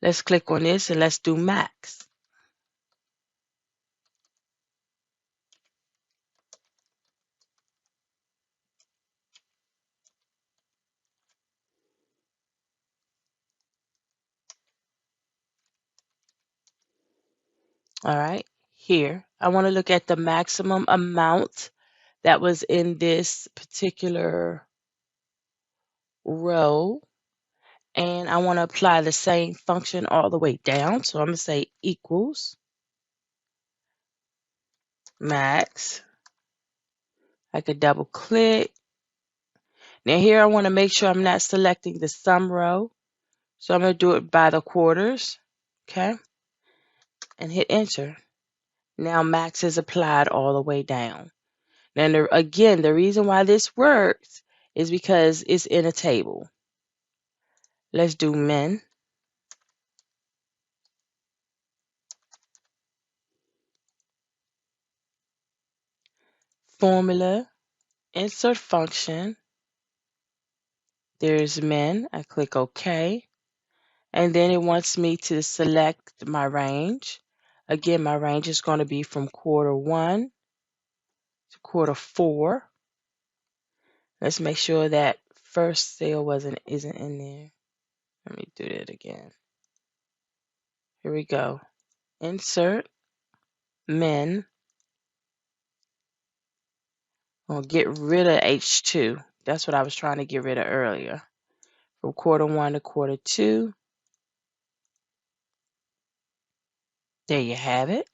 Let's click on this and let's do max. All right, here, I want to look at the maximum amount that was in this particular row. And I want to apply the same function all the way down. So I'm going to say equals max. I could double click. Now here I want to make sure I'm not selecting the sum row. So I'm going to do it by the quarters. Okay. And hit enter. Now max is applied all the way down. Now again, the reason why this works is because it's in a table. Let's do min. Formula, insert function. There's min. I click OK. And then it wants me to select my range. Again, my range is going to be from quarter 1 to quarter 4. Let's make sure that first cell isn't in there. Let me do that again. Here we go. Insert min. I'll get rid of H2. That's what I was trying to get rid of earlier. From quarter 1 to quarter 2. There you have it.